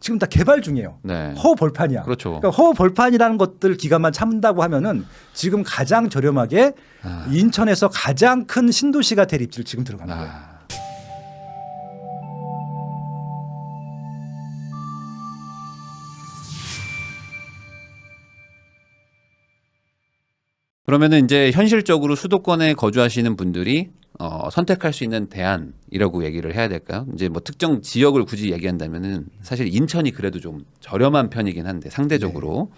지금 다 개발 중이에요. 네. 허벌판이야. 그렇죠. 그러니까 허벌판이라는 것들 기간만 참는다고 하면은 지금 가장 저렴하게 인천에서 가장 큰 신도시가 될 입지를 지금 들어가는 거예요. 그러면은 이제 현실적으로 수도권에 거주하시는 분들이 선택할 수 있는 대안이라고 얘기를 해야 될까요? 이제 뭐 특정 지역을 굳이 얘기한다면은 사실 인천이 그래도 좀 저렴한 편이긴 한데 상대적으로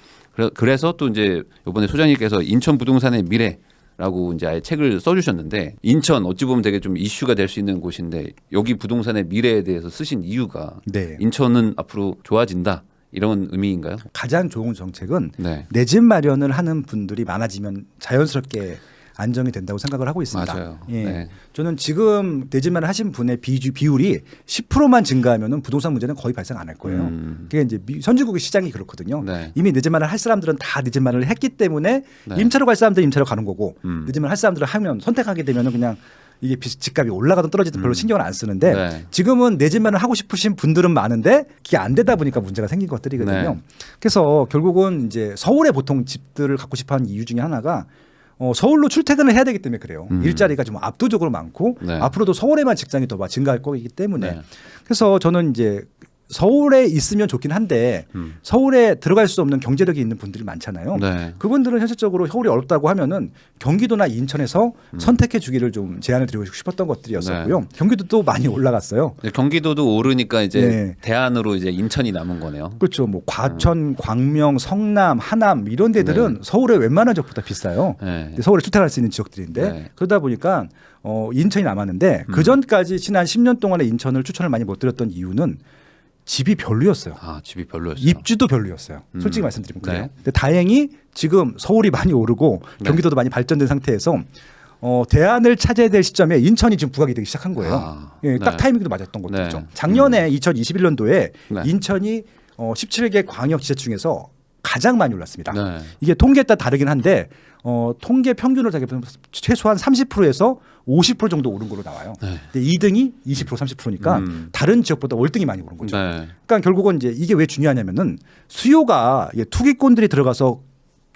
그래서 또 이제 이번에 소장님께서 인천 부동산의 미래라고 이제 아예 책을 써주셨는데 인천 어찌 보면 되게 좀 이슈가 될 수 있는 곳인데 여기 부동산의 미래에 대해서 쓰신 이유가 네. 인천은 앞으로 좋아진다. 이런 의미인가요? 가장 좋은 정책은 네. 내 집 마련을 하는 분들이 많아지면 자연스럽게 안정이 된다고 생각을 하고 있습니다. 맞아요. 예. 네. 저는 지금 내 집 마련 하신 분의 비율이 10%만 증가하면은 부동산 문제는 거의 발생 안 할 거예요. 그게 이제 선진국의 시장이 그렇거든요. 네. 이미 내 집 마련 할 사람들은 다 내 집 마련을 했기 때문에 네. 임차로 갈 사람들은 임차로 가는 거고 내 집 마련 할 사람들은 하면 선택하게 되면은 그냥 이게 집값이 올라가든 떨어지든 별로 신경을 안 쓰는데 네. 지금은 내 집 마련 하고 싶으신 분들은 많은데 그게 안 되다 보니까 문제가 생긴 것들이거든요. 네. 그래서 결국은 이제 서울에 보통 집들을 갖고 싶어하는 이유 중에 하나가 서울로 출퇴근을 해야 되기 때문에 그래요. 일자리가 좀 압도적으로 많고 네. 앞으로도 서울에만 직장이 더 증가할 거기 때문에 네. 그래서 저는 이제 서울에 있으면 좋긴 한데 서울에 들어갈 수 없는 경제력이 있는 분들이 많잖아요. 네. 그분들은 현실적으로 서울이 어렵다고 하면은 경기도나 인천에서 선택해 주기를 좀 제안을 드리고 싶었던 것들이었었고요. 네. 경기도도 많이 올라갔어요. 경기도도 오르니까 이제 네. 대안으로 이제 인천이 남은 거네요. 그렇죠. 뭐 과천, 광명, 성남, 하남 이런 데들은 서울의 웬만한 지역보다 비싸요. 네. 근데 서울에 출퇴근할 수 있는 지역들인데 네. 그러다 보니까 인천이 남았는데 그 전까지 지난 10년 동안에 인천을 추천을 많이 못 드렸던 이유는 집이 별로였어요. 아, 집이 별로였어요. 입지도 별로였어요. 솔직히 말씀드리면 그래요. 네. 근데 다행히 지금 서울이 많이 오르고 경기도도 많이 발전된 상태에서 대안을 찾아야 될 시점에 인천이 지금 부각이 되기 시작한 거예요. 아, 예, 딱 네. 타이밍도 맞았던 것들이죠. 네. 작년에 2021년도에 네. 인천이 17개 광역시세 중에서 가장 많이 올랐습니다. 네. 이게 통계에 따라 다르긴 한데 통계 평균으로 자기보면 최소한 30%에서 50% 정도 오른 걸로 나와요. 네. 근데 2등이 20% 30%니까 다른 지역보다 월등히 많이 오른 거죠. 네. 그러니까 결국은 이제 이게 왜 중요하냐면은 수요가 투기꾼들이 들어가서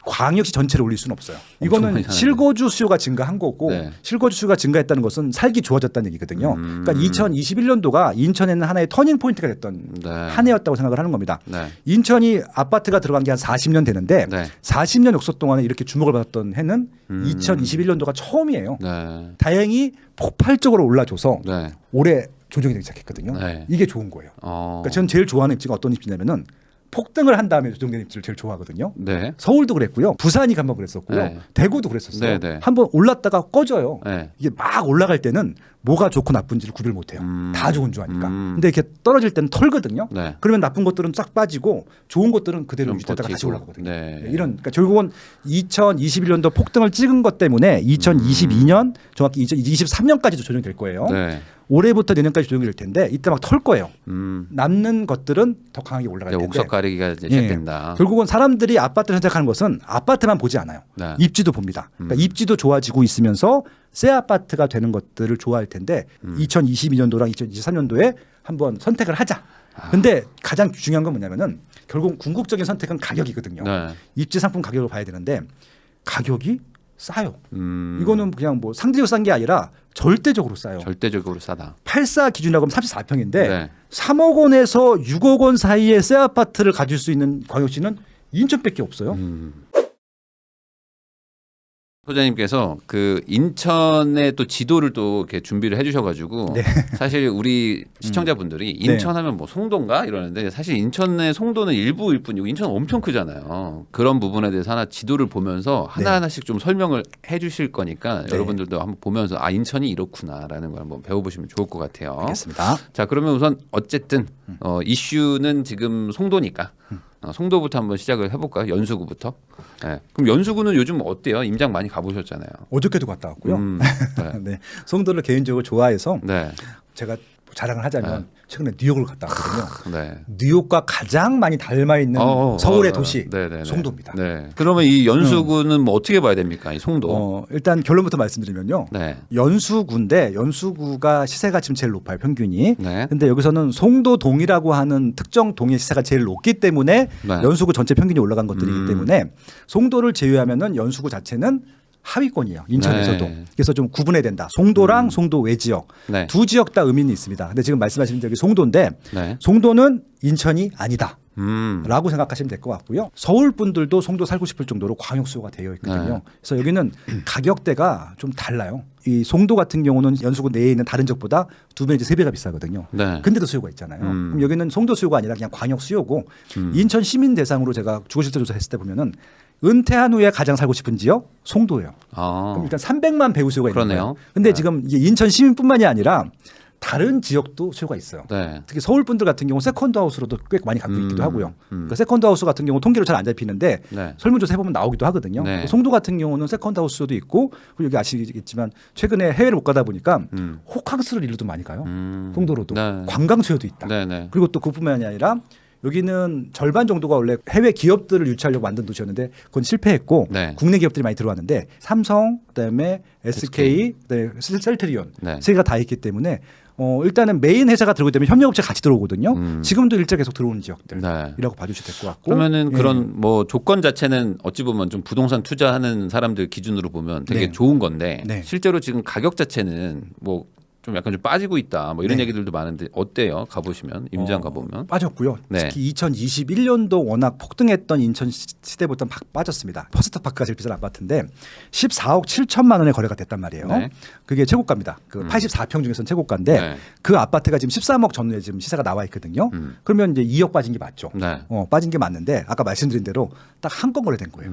광역시 전체를 올릴 수는 없어요. 이거는 많이 실거주 수요가 증가한 거고 네. 실거주 수요가 증가했다는 것은 살기 좋아졌다는 얘기거든요. 그러니까 2021년도가 인천에는 하나의 터닝 포인트가 됐던 네. 한 해였다고 생각을 하는 겁니다. 네. 인천이 아파트가 들어간 게 한 40년 되는데 네. 40년 역사 동안에 이렇게 주목을 받았던 해는 2021년도가 처음이에요. 네. 다행히 폭발적으로 올라줘서 네. 올해 조정이 되기 시작했거든요. 네. 이게 좋은 거예요. 어. 그러니까 저는 제일 좋아하는 입지가 어떤 입지냐면은 폭등을 한 다음에 조정된 입지를 제일 좋아하거든요. 네. 서울도 그랬고요. 부산이 한번 그랬었고요. 네. 대구도 그랬었어요. 네, 네. 한번 올랐다가 꺼져요. 네. 이게 막 올라갈 때는 뭐가 좋고 나쁜지를 구별 못해요. 다 좋은 줄 아니까. 근데 이렇게 떨어질 때는 털거든요. 네. 그러면 나쁜 것들은 싹 빠지고 좋은 것들은 그대로 좀 유지되다가 다시 버티고. 올라가거든요. 네. 이런 그러니까 결국은 2021년도 폭등을 찍은 것 때문에 2022년 정확히 2023년까지도 조정이 될 거예요. 네. 올해부터 내년까지 조정이 될 텐데 이때 막 털 거예요. 음. 남는 것들은 더 강하게 올라갈 이제 텐데. 옥석 가리기가 이제 예. 시작된다. 결국은 사람들이 아파트를 선택하는 것은 아파트만 보지 않아요. 네. 입지도 봅니다. 그러니까 입지도 좋아지고 있으면서 새 아파트가 되는 것들을 좋아할 텐데 2022년도랑 2023년도에 한번 선택을 하자. 근데 가장 중요한 건 뭐냐면은 결국 궁극적인 선택은 가격이거든요. 네. 입지 상품 가격을 봐야 되는데 가격이 싸요. 음. 이거는 그냥 뭐 상대적으로 싼 게 아니라 절대적으로 싸요. 절대적으로 싸다. 84 기준이라고 하면 34평인데 네. 3억 원에서 6억 원 사이의 새 아파트를 가질 수 있는 광역시는 인천밖에 없어요. 소장님께서 그 인천의 또 지도를 또 이렇게 준비를 해주셔가지고 네. 사실 우리 시청자분들이 인천하면 뭐 송도인가 이러는데 사실 인천의 송도는 일부일 뿐이고 인천은 엄청 크잖아요. 그런 부분에 대해서 하나 지도를 보면서 하나하나씩 좀 설명을 해주실 거니까 네. 여러분들도 한번 보면서 아 인천이 이렇구나라는 걸 한번 배워보시면 좋을 것 같아요. 알겠습니다. 자 그러면 우선 어쨌든 이슈는 지금 송도니까 송도부터 한번 시작을 해볼까요? 연수구부터. 네. 그럼 연수구는 요즘 어때요? 임장 많이 가보셨잖아요. 어저께도 갔다 왔고요. 네. 네. 송도를 개인적으로 좋아해서 네. 제가 자랑을 하자면 최근에 뉴욕을 갔다 왔거든요. 네. 뉴욕과 가장 많이 닮아 있는 서울의 도시 송도입니다. 네. 그러면 이 연수구는 뭐 어떻게 봐야 됩니까? 이 송도. 일단 결론부터 말씀드리면요. 네. 연수구인데 연수구가 시세가 지금 제일 높아요, 평균이. 네. 근데 여기서는 송도동이라고 하는 특정 동의 시세가 제일 높기 때문에 네. 연수구 전체 평균이 올라간 것들이기 때문에 송도를 제외하면은 연수구 자체는 하위권이에요. 인천에서도. 네. 그래서 좀 구분해야 된다. 송도랑 송도 외 지역. 네. 두 지역 다 의미는 있습니다. 근데 지금 말씀하신 적이 송도인데 네. 송도는 인천이 아니다. 음. 라고 생각하시면 될 것 같고요. 서울 분들도 송도 살고 싶을 정도로 광역 수요가 되어 있거든요. 네. 그래서 여기는 가격대가 좀 달라요. 이 송도 같은 경우는 연수구 내에 있는 다른 지역보다 2배 내지 3배가 비싸거든요. 네. 근데도 수요가 있잖아요. 그럼 여기는 송도 수요가 아니라 그냥 광역 수요고 인천 시민 대상으로 제가 주거실태 조사했을 때 보면은 은퇴한 후에 가장 살고 싶은 지역 송도예요. 그럼 일단 300만 배우 수요가 있는 그러네요. 거예요. 근데 네. 지금 이게 인천 시민뿐만이 아니라 다른 지역도 수요가 있어요. 네. 특히 서울 분들 같은 경우 세컨드 하우스로도 꽤 많이 갖고 있기도 하고요. 그러니까 세컨드 하우스 같은 경우 통계로 잘 안 잡히는데 네. 설문조사 해보면 나오기도 하거든요. 네. 송도 같은 경우는 세컨드 하우스도 있고 그리고 여기 아시겠지만 최근에 해외를 못 가다 보니까 호캉스를 일로도 많이 가요. 송도로도 네. 관광 수요도 있다. 네. 네. 그리고 또 그뿐만이 아니라 여기는 절반 정도가 원래 해외 기업들을 유치하려고 만든 도시였는데 그건 실패했고 네. 국내 기업들이 많이 들어왔는데 삼성 그다음에 SK 그다음에 셀트리온 네. 세 개가 다 있기 때문에 일단은 메인 회사가 들어오기 때문에 협력업체 같이 들어오거든요. 지금도 일자 계속 들어오는 지역들이라고 네. 봐주셔도 될 것 같고 그러면은 예. 그런 뭐 조건 자체는 어찌 보면 좀 부동산 투자하는 사람들 기준으로 보면 되게 네. 좋은 건데 네. 실제로 지금 가격 자체는 뭐 좀 약간 좀 빠지고 있다 뭐 이런 네. 얘기들도 많은데 어때요? 가보시면 임장 가보면 빠졌고요. 네. 특히 2021년도 워낙 폭등했던 인천 시대부터 빠졌습니다. 퍼스트파크가 제일 비싼 아파트인데 14억 7천만 원에 거래가 됐단 말이에요. 네. 그게 최고가입니다. 그 84평 중에서는 최고가인데 네. 그 아파트가 지금 13억 전후에 지금 시세가 나와 있거든요. 그러면 이제 2억 빠진 게 맞죠. 네. 빠진 게 맞는데 아까 말씀드린 대로 딱 한 건 거래된 거예요.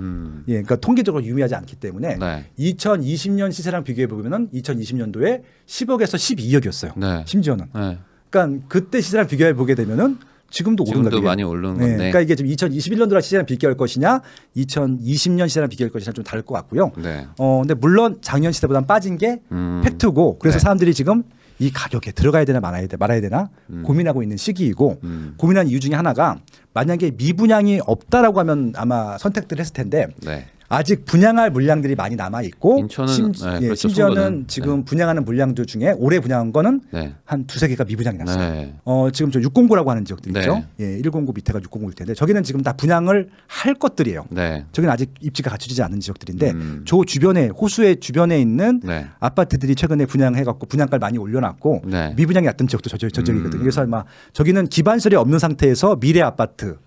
예, 그러니까 통계적으로 유의하지 않기 때문에 네. 2020년 시세랑 비교해 보면은 2020년도에 10억에서 12억이었어요. 네. 심지어는. 네. 그러니까 그때 시세랑 비교해 보게 되면은 지금도 오른 지금도 가격이에요. 많이 오르는 네, 건데 그러니까 이게 지금 2021년도랑 시세랑 비교할 것이냐, 2020년 시세랑 비교할 것이냐 좀 다를 것 같고요. 네. 근데 물론 작년 시세보다는 빠진 게 팩트고, 그래서 네. 사람들이 지금 이 가격에 들어가야 되나 말아야 되나 고민하고 있는 시기이고, 고민한 이유 중에 하나가 만약에 미분양이 없다라고 하면 아마 선택들 했을 텐데. 네. 아직 분양할 물량들이 많이 남아 있고 인천은 네, 그렇죠, 심지어는 송도는. 지금 네. 분양하는 물량들 중에 올해 분양한 거는 네. 한 두세 개가 미분양이 났어요. 네. 지금 저 609라고 하는 지역들 네. 있죠. 예, 109 밑에가 609일 텐데 저기는 지금 다 분양을 할 것들이에요. 네. 저기는 아직 입지가 갖춰지지 않은 지역들인데 저 주변에 호수의 주변에 있는 네. 아파트들이 최근에 분양해갖고 분양가를 많이 올려놨고 네. 미분양이 났던 지역도 저쪽이거든요. 그래서 아마 저기는 기반설이 없는 상태에서 미래 아파트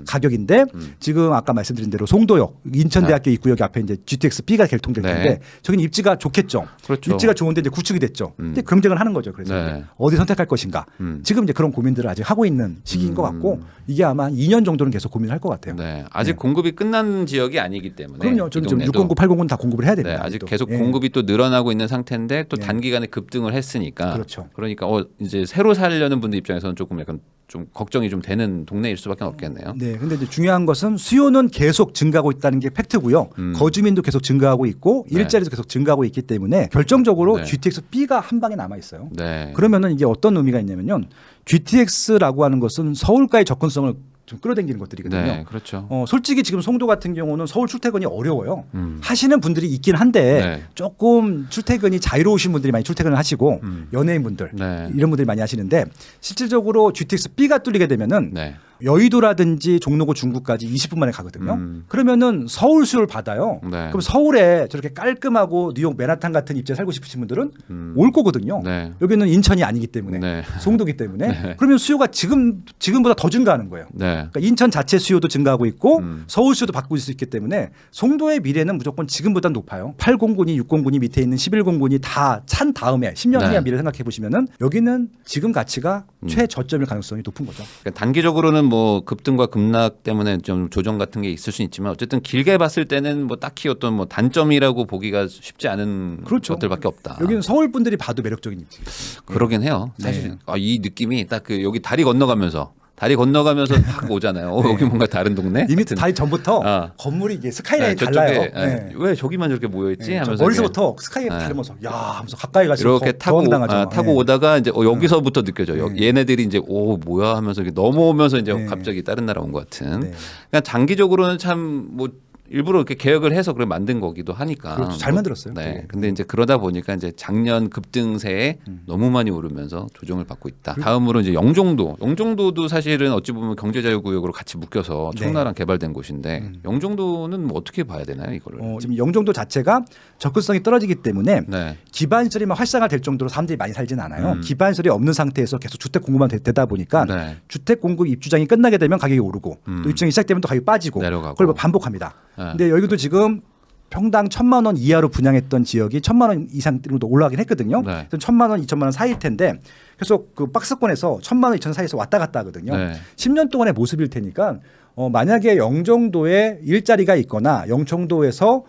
가격인데 지금 아까 말씀드린 대로 송도역 인천대학교 입구역 앞에 이제 GTX B가 개통될 네. 텐데 저기는 입지가 좋겠죠. 그렇죠. 입지가 좋은데 이제 구축이 됐죠. 근데 경쟁을 하는 거죠. 그래서 네. 어디 선택할 것인가. 지금 이제 그런 고민들을 아직 하고 있는 시기인 것 같고 이게 아마 한 2년 정도는 계속 고민을 할 것 같아요. 네. 아직 공급이 끝난 지역이 아니기 때문에 그럼요. 저는 지금 이 동네도. 609, 809는 다 공급을 해야 네, 됩니다. 아직 또. 계속 예. 공급이 또 늘어나고 있는 상태인데 또 예. 단기간에 급등을 했으니까 그렇죠. 그러니까 이제 새로 살려는 분들 입장에서는 조금 약간 좀 걱정이 좀 되는 동네일 수밖에 없겠네요. 네, 근데 이제 중요한 것은 수요는 계속 증가하고 있다는 게 팩트고요. 거주민도 계속 증가하고 있고 네. 일자리도 계속 증가하고 있기 때문에 결정적으로 네. GTX B가 한 방에 남아 있어요. 네. 그러면은 이게 어떤 의미가 있냐면요. GTX라고 하는 것은 서울과의 접근성을 좀 끌어당기는 것들이거든요. 네, 그렇죠. 솔직히 지금 송도 같은 경우는 서울 출퇴근이 어려워요. 하시는 분들이 있긴 한데 네. 조금 출퇴근이 자유로우신 분들이 많이 출퇴근을 하시고 연예인분들 네. 이런 분들이 많이 하시는데 실질적으로 GTX B가 뚫리게 되면은 네. 여의도라든지 종로구 중구까지 20분 만에 가거든요. 그러면은 서울 수요를 받아요. 네. 그럼 서울에 저렇게 깔끔하고 뉴욕 맨하탄 같은 입지에 살고 싶으신 분들은 올 거거든요. 네. 여기는 인천이 아니기 때문에 네. 송도기 때문에 네. 그러면 수요가 지금보다 더 증가하는 거예요. 네. 그러니까 인천 자체 수요도 증가하고 있고 서울 수요도 바꿀 수 있기 때문에 송도의 미래는 무조건 지금보다 높아요. 809니 609니 밑에 있는 1109니 다 찬 다음에 10년 후의 네. 미래 생각해 보시면은 여기는 지금 가치가 최저점일 가능성이 높은 거죠. 그러니까 단기적으로는 뭐 급등과 급락 때문에 좀 조정 같은 게 있을 수 있지만 어쨌든 길게 봤을 때는 뭐 딱히 어떤 뭐 단점이라고 보기가 쉽지 않은 그렇죠. 것들밖에 없다. 여기는 서울 분들이 봐도 매력적인 입지. 그러긴 해요. 사실 네. 이 느낌이 딱 그 여기 다리 건너가면서 다리 건너가면서 딱 오잖아요. 여기 뭔가 다른 동네. 이미 다리 전부터 아. 건물이 이게 스카이라인이 네, 달라요. 저쪽에 네. 왜 저기만 저렇게 모여 있지? 네, 하면서 머리서부터 스카이라인 네. 다르면서 야 하면서 가까이 가시고 이렇게 타고 타고 네. 오다가 이제 여기서부터 느껴져요. 네. 얘네들이 이제 오 뭐야 하면서 이렇게 넘어오면서 이제 네. 갑자기 다른 나라 온 것 같은. 네. 그냥 장기적으로는 참 뭐 일부러 이렇게 계획을 해서 그걸 만든 거기도 하니까. 그렇죠. 잘 만들었어요. 네. 되게. 근데 이제 그러다 보니까 이제 작년 급등세에 너무 많이 오르면서 조정을 받고 있다. 다음으로 이제 영종도. 영종도도 사실은 어찌 보면 경제자유구역으로 같이 묶여서 네. 청나라랑 개발된 곳인데 영종도는 뭐 어떻게 봐야 되나요, 이거를? 지금 영종도 자체가 접근성이 떨어지기 때문에 네. 기반 시설이만 활성화될 정도로 사람들이 많이 살지는 않아요. 기반 시설이 없는 상태에서 계속 주택 공급만 되다 보니까 네. 주택 공급 입주장이 끝나게 되면 가격이 오르고 또 입주장이 시작되면 또 가격이 빠지고 내려가고. 그걸 뭐 반복합니다. 네. 근데 여기도 지금 평당 1,000만 원 이하로 분양했던 지역이 1,000만 원 이상으로 올라가긴 했거든요. 네. 1,000만 원, 2,000만 원 사이일 텐데 계속 그 박스권에서 1,000만 원, 2,000만 원 사이에서 왔다 갔다 하거든요. 네. 10년 동안의 모습일 테니까 만약에 영종도에 일자리가 있거나 영종도에서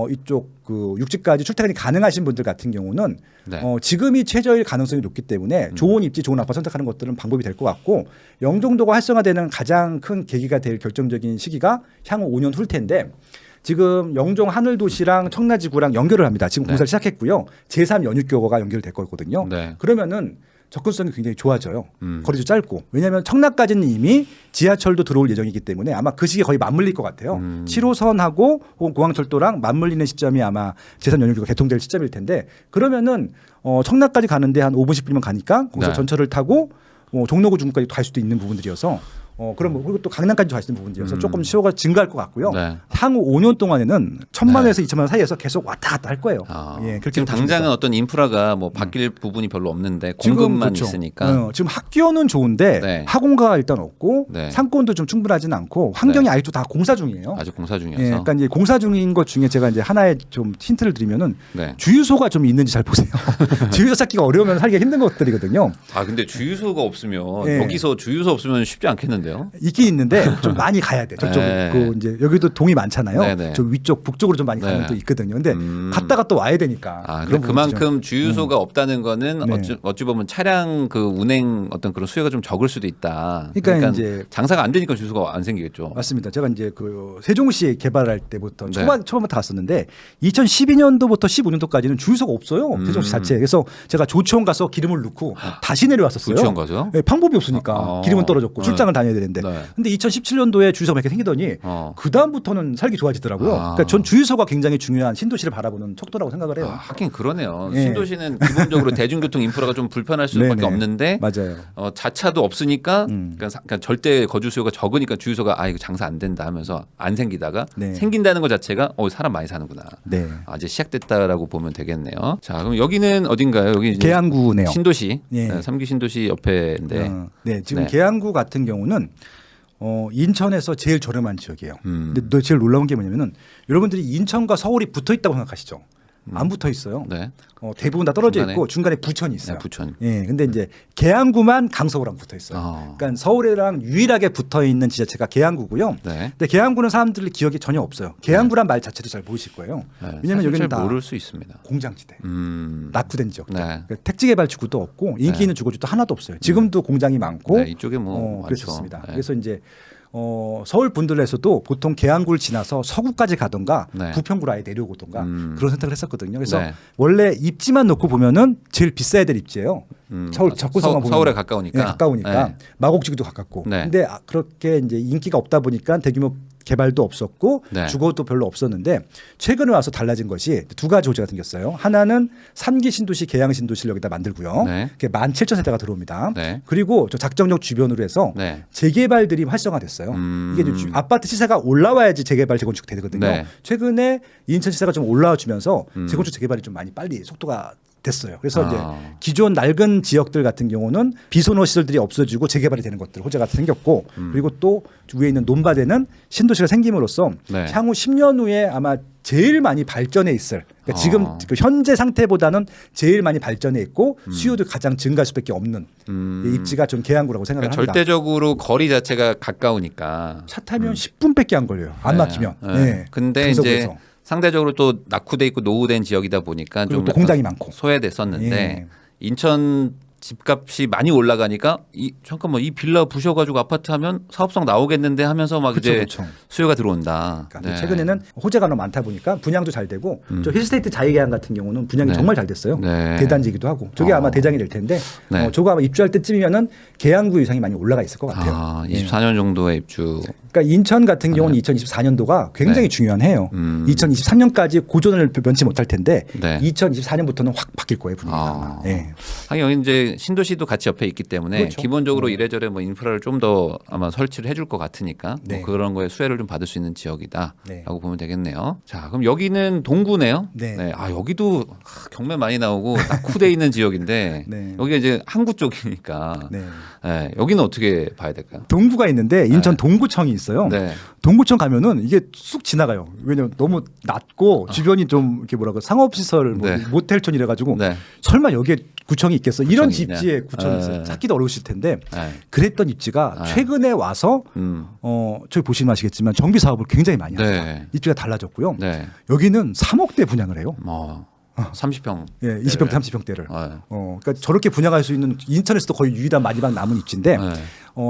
이쪽 그 육지까지 출퇴근이 가능하신 분들 같은 경우는 네. 지금이 최저일 가능성이 높기 때문에 좋은 입지, 좋은 아파트 선택하는 것들은 방법이 될 것 같고 영종도가 활성화되는 가장 큰 계기가 될 결정적인 시기가 향후 5년 후일 텐데 지금 영종 하늘도시랑 청라지구랑 연결을 합니다. 지금 공사를 시작했고요. 제3 연육교가 연결될 거거든요. 네. 그러면은 접근성이 굉장히 좋아져요. 거리도 짧고. 왜냐하면 청라까지는 이미 지하철도 들어올 예정이기 때문에 아마 그 시기에 거의 맞물릴 것 같아요. 7호선하고 혹은 공항철도랑 맞물리는 시점이 아마 제3 연육교가 개통될 시점일 텐데 그러면은 청라까지 가는데 한 5분 10분이면 가니까 거기서 네. 전철을 타고 종로구 중까지 갈 수도 있는 부분들이어서 그럼 그리고 또 강남까지도 갈 수 있는 부분들이어서 조금 수요가 증가할 것 같고요. 네. 향후 5년 동안에는 1,000만 원에서 2,000만 원 사이에서 계속 왔다 갔다 할 거예요. 예, 그렇게 지금 보시면 당장은 돼요. 어떤 인프라가 뭐 바뀔 부분이 별로 없는데 지금 공급만 그렇죠. 있으니까. 지금 학교는 좋은데 네. 학원가가 일단 없고 네. 상권도 좀 충분하진 않고 환경이 네. 아직도 다 공사 중이에요. 아직 공사 중이어서. 예, 그러니까 이제 공사 중인 것 중에 제가 이제 하나의 좀 힌트를 드리면은 네. 주유소가 좀 있는지 잘 보세요. 주유소 찾기가 어려우면 살기가 힘든 것들이거든요. 아 근데 주유소가 없으면 예. 여기서 주유소 없으면 쉽지 않겠는데요? 있긴 있는데 좀 많이 가야 돼. 저쪽 네. 그 이제 여기도 동이 많잖아요. 네네. 저 위쪽 북쪽으로 좀 많이 가는 네. 또 있거든요. 근데 갔다가 또 와야 되니까. 아, 그런 근데 부분이죠. 그만큼 주유소가 없다는 거는 네. 어찌 보면 차량 그 운행 어떤 그런 수요가 좀 적을 수도 있다. 그러니까 이제 장사가 안 되니까 주유소가 안 생기겠죠. 맞습니다. 제가 이제 그 세종시 개발할 때부터 네. 처음부터 갔었는데 2012년도부터 15년도까지는 주유소가 없어요. 세종시 자체에. 그래서 제가 조치원 가서 기름을 넣고 다시 내려왔었어요. 조치원 가죠? 네, 방법이 없으니까 기름은 떨어졌고 네. 출장을 다녀야 되는데. 네. 근데 2017년도에 주유소가 이렇게 생기더니 그 다음부터는 살기 좋아지더라고요. 그러니까 전 주유소가 굉장히 중요한 신도시를 바라보는 척도라고 생각을 해요. 하긴 그러네요. 예. 신도시는 기본적으로 대중교통 인프라가 좀 불편할 수밖에 네네. 없는데 맞아요. 자차도 없으니까 그러니까 절대 거주 수요가 적으니까 주유소가 이거 장사 안 된다 하면서 안 생기다가 네. 생긴다는 것 자체가 사람 많이 사는구나. 네. 이제 시작됐다라고 보면 되겠네요. 자, 그럼 여기는 어딘가요? 여기 이제 계양구네요. 신도시, 예. 3기 신도시 옆에인데. 네, 지금 네. 계양구 같은 경우는 인천에서 제일 저렴한 지역이에요. 근데 또 제일 놀라운 게 뭐냐면은 여러분들이 인천과 서울이 붙어 있다고 생각하시죠? 안 붙어 있어요. 네. 대부분 다 떨어져 중간에? 있고 중간에 부천이 있어요. 네, 부천. 예, 근데 이제 계양구만 강서구랑 붙어 있어요. 그러니까 서울이랑 유일하게 붙어 있는 지자체가 계양구고요. 네. 근데 계양구는 사람들이 기억이 전혀 없어요. 계양구란 말 자체도 잘 모르실 거예요. 네. 왜냐하면 사실 여기는 잘 다 모를 수 있습니다. 공장지대, 음. 낙후된 지역들, 네. 그러니까 택지개발지구도 없고 인기 있는 주거지도 하나도 없어요. 지금도 공장이 많고 네, 이쪽에 뭐 많죠. 그렇습니다. 네. 그래서 이제 서울 분들에서도 보통 계양구를 지나서 서구까지 가던가 네. 부평구로 아예 내려오던가 그런 선택을 했었거든요. 그래서 네. 원래 입지만 놓고 보면은 제일 비싸야 될 입지예요. 서울 접근성만 보면 서울에 가까우니까. 네, 가까우니까 네. 마곡지구도 가깝고. 네. 근데 그렇게 이제 인기가 없다 보니까 대규모 개발도 없었고 네. 주거도 별로 없었는데 최근에 와서 달라진 것이 두 가지 호재가 생겼어요. 하나는 3기 신도시 계양 신도시를 여기다 만들고요. 네. 그게 17,000세대가 들어옵니다. 네. 그리고 저 작정역 주변으로 해서 네. 재개발들이 활성화됐어요. 이게 이제 아파트 시세가 올라와야지 재개발 재건축 되거든요. 네. 최근에 인천 시세가 좀 올라와 주면서 재건축 재개발이 좀 많이 빨리 속도가 됐어요. 그래서 이제 기존 낡은 지역들 같은 경우는 비선호 시설들이 없어지고 재개발이 되는 것들 호재가 생겼고 그리고 또 위에 있는 논바대는 신도시가 생김으로써 네. 향후 10년 후에 아마 제일 많이 발전해 있을 그러니까 지금 그 현재 상태보다는 제일 많이 발전해 있고 수요도 가장 증가할 수밖에 없는 이 입지가 좀 계양구라고 생각을 그러니까 합니다. 절대적으로 거리 자체가 가까우니까. 차 타면 10분밖에 안 걸려요. 안 막히면. 네. 근데 강서구에서. 이제 상대적으로 또 낙후돼 있고 노후된 지역이다 보니까 그리고 좀 또 공장이 많고. 소외됐었는데 예. 인천 집값이 많이 올라가니까 잠깐만 이 빌라 부셔가지고 아파트 하면 사업성 나오겠는데 하면서 막 그쵸, 이제 그쵸. 수요가 들어온다. 그러니까 최근에는 호재가 너무 많다 보니까 분양도 잘 되고 저 힐스테이트 자유계약 같은 경우는 분양이 네. 정말 잘 됐어요. 네. 대단지기도 하고 저게 아마 대장이 될 텐데 네. 저거 아마 입주할 때쯤이면은 계양구 이상이 많이 올라가 있을 것 같아요. 아, 예. 24년 정도의 입주. 그러니까 인천 같은 경우는 2024년도가 굉장히 네. 중요해요. 2023년까지 고전을 면치 못할 텐데 네. 2024년부터는 확 바뀔 거예요 분위기가. 예. 하긴 여기 이제 신도시도 같이 옆에 있기 때문에 그렇죠. 기본적으로 이래저래 뭐 인프라를 좀 더 아마 설치를 해줄 것 같으니까 네. 뭐 그런 거에 수혜를 좀 받을 수 있는 지역이다라고 네. 보면 되겠네요. 자, 그럼 여기는 동구네요. 네. 아, 여기도 경매 많이 나오고 낙후돼 있는 지역인데 네. 여기가 이제 항구 쪽이니까 네. 네, 여기는 어떻게 봐야 될까요? 동구가 있는데 인천 동구청이 있어요. 네. 동구청 가면은 이게 쑥 지나가요. 왜냐면 너무 낮고 주변이 좀 이렇게 뭐라고 상업시설, 뭐 네. 모텔촌 이래가지고 네. 설마 여기에 구청이 있겠어? 이런 구청이 있냐? 입지에 구청이 있어요. 찾기도 어려우실 텐데 네. 그랬던 입지가 최근에 와서 저기 보시면 아시겠지만 정비 사업을 굉장히 많이 하고 네. 입지가 달라졌고요. 네. 여기는 3억대 분양을 해요. 30평. 예, 20평대 30평대를. 네. 그러니까 저렇게 분양할 수 있는 인천에서도 거의 유일한 마지막 남은 입지인데 네.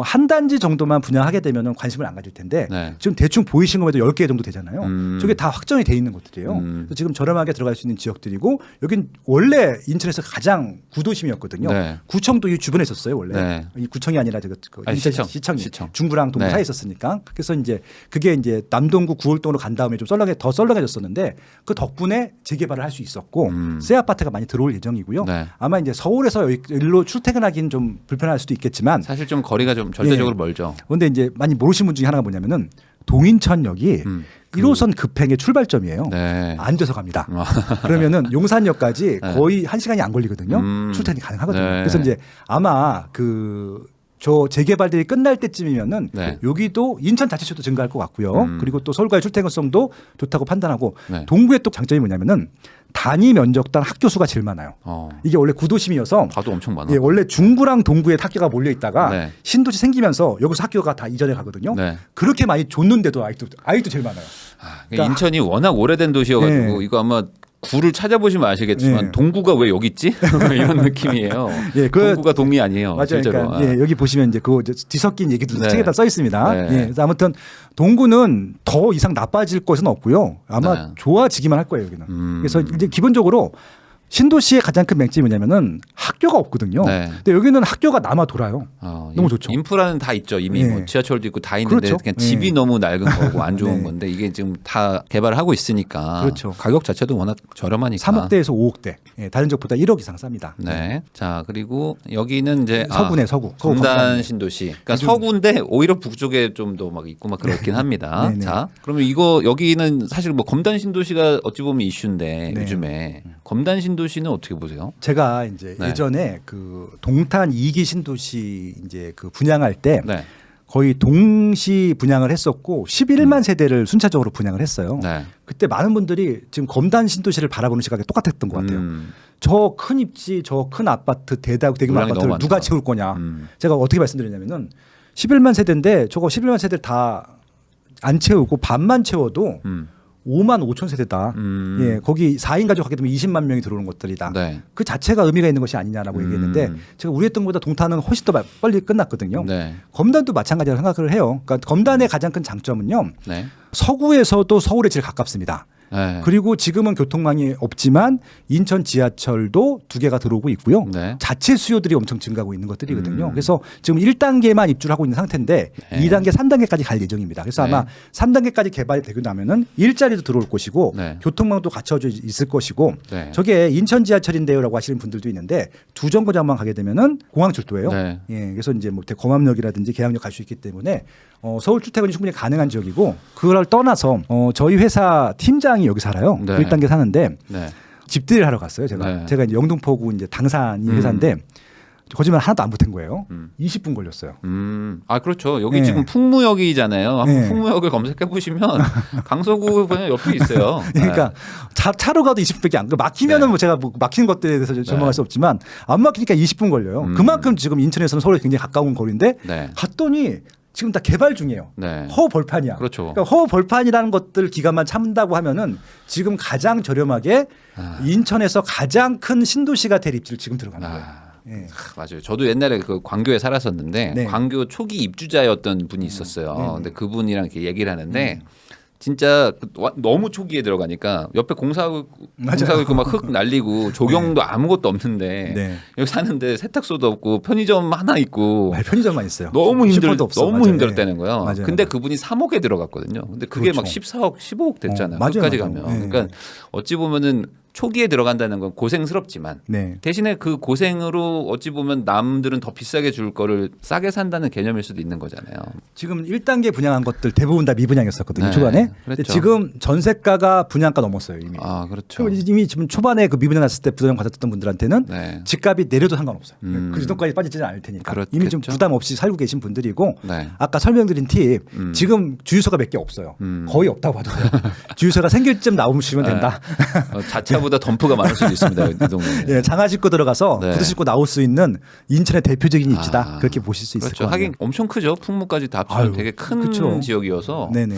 한 단지 정도만 분양하게 되면 관심을 안 가질 텐데 네. 지금 대충 보이신 것에도 10개 정도 되잖아요. 저게 다 확정이 돼 있는 것들이에요. 그래서 지금 저렴하게 들어갈 수 있는 지역들이고 여긴 원래 인천에서 가장 구도심이었거든요. 네. 구청도 이 주변에 있었어요 원래. 네. 이 구청이 아니라 그 아니, 인천 시청. 시청이 중구랑 동구 네. 사이에 있었으니까 그래서 이제 그게 이제 남동구 구월동으로 간 다음에 좀 더 썰렁해졌었는데 그 덕분에 재개발을 할 수 있었고 새 아파트가 많이 들어올 예정이고요. 네. 아마 이제 서울에서 일로 출퇴근하기는 좀 불편할 수도 있겠지만 사실 좀 거리가 좀 절대적으로 멀죠. 그런데 이제 많이 모르시는 분 중에 하나가 뭐냐면은 동인천역이 1호선 급행의 출발점이에요. 네. 앉아서 갑니다. 그러면은 용산역까지 네. 거의 1시간이 안 걸리거든요. 출퇴근이 가능하거든요. 네. 그래서 이제 아마 저 재개발들이 끝날 때쯤이면은 네. 여기도 인천 자체수도 증가할 것 같고요. 그리고 또 서울과의 출퇴근성도 좋다고 판단하고 네. 동구의 또 장점이 뭐냐면은 단위 면적당 학교 수가 제일 많아요. 이게 원래 구도심이어서 가도 엄청 많아. 예, 원래 중구랑 동구에 학교가 몰려 있다가 네. 신도시 생기면서 여기서 학교가 다 이전에 가거든요. 네. 그렇게 많이 줬는데도 아직도 제일 많아요. 그러니까 인천이 워낙 오래된 도시여가지고 네. 이거 아마 구를 찾아보시면 아시겠지만 네. 동구가 왜 여기 있지? 이런 느낌이에요. 예, 동구가 동이 아니에요. 맞아요. 실제로. 그러니까 예, 여기 보시면 이제 그 뒤섞인 얘기도 네. 책에다 써 있습니다. 네. 예, 그래서 아무튼 동구는 더 이상 나빠질 것은 없고요. 아마 네. 좋아지기만 할 거예요. 여기는. 그래서 이제 기본적으로 신도시의 가장 큰 맹점이 뭐냐면은 학교가 없거든요. 네. 근데 여기는 학교가 남아 돌아요. 너무 좋죠. 인프라는 다 있죠. 이미 예. 뭐 지하철도 있고 다 있는데 그렇죠. 그냥 집이 예. 너무 낡은 거고 안 좋은 네. 건데 이게 지금 다 개발을 하고 있으니까 그렇죠. 가격 자체도 워낙 저렴하니까. 3억대에서 5억대. 예, 다른 지역보다 1억 이상 쌉니다. 네. 자, 그리고 여기는 이제 서구네, 서구. 서구 검단 검단. 신도시. 그러니까 서구인데 오히려 북쪽에 좀 더 막 있고 막 그렇긴 합니다. 네네. 자, 그러면 이거 여기는 사실 뭐 검단 신도시가 어찌 보면 이슈인데 네. 요즘에 검단 신도시는 어떻게 보세요? 제가 이제 네. 예전에 그 동탄 2기 신도시 이제 그 분양할 때 네. 거의 동시 분양을 했었고 11만 세대를 순차적으로 분양을 했어요. 네. 그때 많은 분들이 지금 검단 신도시를 바라보는 시각이 똑같았던 것 같아요. 저 큰 입지, 저 큰 아파트, 대규모 물량이 아파트를 너무 누가 많다. 채울 거냐. 제가 어떻게 말씀드리냐면은 11만 세대인데 저거 11만 세대를 다 안 채우고 반만 채워도 5만 5천 세대다. 예, 거기 4인 가족 하게 되면 20만 명이 들어오는 것들이다. 네. 그 자체가 의미가 있는 것이 아니냐라고 얘기했는데 제가 우려했던 것보다 동탄은 훨씬 더 빨리 끝났거든요. 네. 검단도 마찬가지라고 생각을 해요. 그러니까 검단의 가장 큰 장점은요. 네. 서구에서도 서울에 제일 가깝습니다. 네. 그리고 지금은 교통망이 없지만 인천 지하철도 2개가 들어오고 있고요. 네. 자체 수요들이 엄청 증가하고 있는 것들이거든요. 그래서 지금 1단계만 입주를 하고 있는 상태인데 네. 2단계, 3단계까지 갈 예정입니다. 그래서 네. 아마 3단계까지 개발이 되고 나면은 일자리도 들어올 것이고 네. 교통망도 갖춰져 있을 것이고 네. 저게 인천 지하철인데요라고 하시는 분들도 있는데 두 정거장만 가게 되면은 공항 출도예요. 네. 예, 그래서 이제 뭐 검암역이라든지 계양역 갈 수 있기 때문에 서울 출퇴근이 충분히 가능한 지역이고 그걸 떠나서 저희 회사 팀장이 여기 살아요. 네. 1단계 사는데 네. 집들이를 하러 갔어요. 제가 네. 제가 이제 영등포구 이제 당산이 회사인데 거짓말 하나도 안 붙은 거예요. 20분 걸렸어요. 아 그렇죠. 여기 네. 지금 풍무역이잖아요. 한번 네. 풍무역을 검색해 보시면 강서구 그냥 옆에 있어요. 그러니까 차로 가도 20분밖에 안. 막히면은 네. 뭐 제가 뭐 막히는 것들에 대해서 전망할 수 없지만 안 막히니까 20분 걸려요. 그만큼 지금 인천에서는 서울에 굉장히 가까운 거리인데 네. 갔더니 지금 다 개발 중이에요. 네. 허벌판이야. 그렇죠. 그러니까 허벌판이라는 것들 기간만 참는다고 하면은 지금 가장 저렴하게 인천에서 가장 큰 신도시가 될 입지를 지금 들어가는 거예요. 예. 맞아요. 저도 옛날에 그 광교에 살았었는데 네. 광교 초기 입주자였던 분이 있었어요. 네. 근데 그분이랑 이렇게 얘기를 하는데 진짜 너무 초기에 들어가니까 옆에 공사하고 있고 막 흙 날리고 조경도 아무것도 없는데 네. 여기 사는데 세탁소도 없고 편의점 하나 있고 아, 편의점만 있어요. 너무 슈퍼도 없어. 너무 맞아요. 힘들었다는 거예요. 맞아요. 근데 맞아요. 그분이 3억에 들어갔거든요. 근데 그게 막 그렇죠. 14억, 15억 됐잖아요. 맞아요, 끝까지 맞아요. 가면. 네. 그러니까 어찌 보면은 초기에 들어간다는 건 고생스럽지만 네. 대신에 그 고생으로 어찌 보면 남들은 더 비싸게 줄 거를 싸게 산다는 개념일 수도 있는 거잖아요. 지금 1단계 분양한 것들 대부분 다 미분양이었었거든요. 네, 초반에. 근데 그랬죠. 지금 전세가가 분양가 넘었어요. 이미. 아, 그렇죠. 이미 지금 초반에 그 미분양 났을 때 부담 받았던 분들한테는 네. 집값이 내려도 상관없어요. 음. 그 정도까지 빠지지는 않을 테니까. 그렇겠죠. 이미 좀 부담 없이 살고 계신 분들이고 네. 아까 설명드린 팁 지금 주유소가 몇 개 없어요. 거의 없다고 봐도 돼요. 주유소가 생길 쯤 나오시면 된다. 자차보다 덤프가 많을 수도 있습니다. 이 동네는. 예, 장화 싣고 들어가서 네. 구두 신고 나올 수 있는 인천의 대표적인 입지다. 아, 그렇게 보실 수 있을 그렇죠. 것 같아요. 하긴 엄청 크죠. 풍무까지 다 합치면 아유, 되게 큰 그쵸. 지역이어서 네네.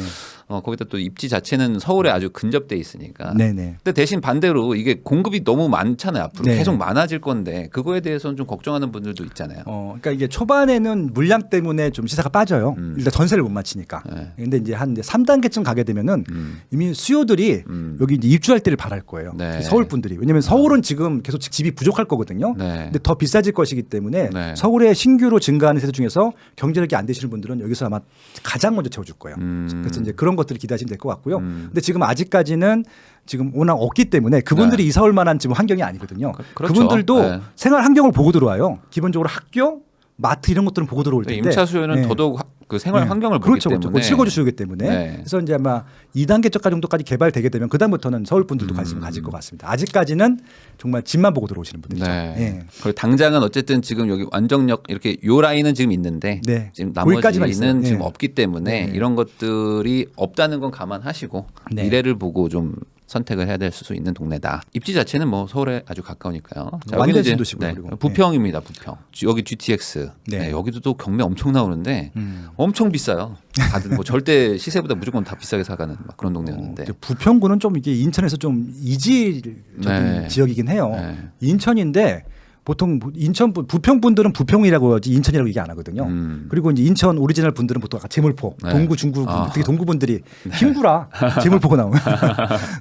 거기다 또 입지 자체는 서울에 아주 근접돼 있으니까. 네네. 근데 대신 반대로 이게 공급이 너무 많잖아요. 앞으로 네. 계속 많아질 건데 그거에 대해서는 좀 걱정하는 분들도 있잖아요. 그러니까 이게 초반에는 물량 때문에 좀 시세가 빠져요. 일단 전세를 못 맞히니까. 네. 근데 이제 한 3단계쯤 가게 되면은 이미 수요들이 여기 이제 입주할 때를 바랄 거예요. 네. 서울 분들이. 왜냐하면 서울은 지금 계속 집이 부족할 거거든요. 네. 근데 더 비싸질 것이기 때문에 네. 서울에 신규로 증가하는 세대 중에서 경제력이 안 되시는 분들은 여기서 아마 가장 먼저 채워줄 거예요. 그래서 이제 그런 것들을 기대하시면 될 것 같고요. 근데 지금 아직까지는 지금 워낙 없기 때문에 그분들이 네. 이사 올 만한 지금 환경이 아니거든요. 그렇죠. 그분들도 네. 생활 환경을 보고 들어와요. 기본적으로 학교, 마트 이런 것들은 보고 들어올 텐데 임차 수요는 네. 더더욱 그 생활 네. 환경을 그렇죠, 보기 그렇죠. 때문에 실거주 수요이기 때문에 네. 그래서 이제 아마 2단계 저가 정도까지 개발되게 되면 그다음부터는 서울 분들도 관심을 가질 것 같습니다. 아직까지는 정말 집만 보고 들어오시는 분들이죠. 네. 예. 그리고 당장은 어쨌든 지금 여기 완정역 이렇게 요 라인은 지금 있는데 네. 지금 거기까지만 있어요. 나머지는 지금 네. 없기 때문에 네. 이런 것들이 없다는 건 감안하시고 네. 미래를 보고 좀 선택을 해야 될 수 있는 동네다. 입지 자체는 뭐 서울에 아주 가까우니까요. 자, 완전 여기는 이제 신도시고요, 네, 그리고. 부평입니다. 부평. 여기 GTX. 네. 네, 여기도 또 경매 엄청 나오는데 엄청 비싸요. 다들 뭐 절대 시세보다 무조건 다 비싸게 사가는 막 그런 동네였는데. 부평구는 좀 이게 인천에서 좀 이질적인 네. 지역이긴 해요. 네. 인천인데 보통 인천 부평 분들은 부평이라고 하지 인천이라고 얘기 안 하거든요. 그리고 이제 인천 오리지널 분들은 보통 아까 재물포, 네. 동구, 중구, 아. 특히 동구 분들이 힘구라 재물포가 나오면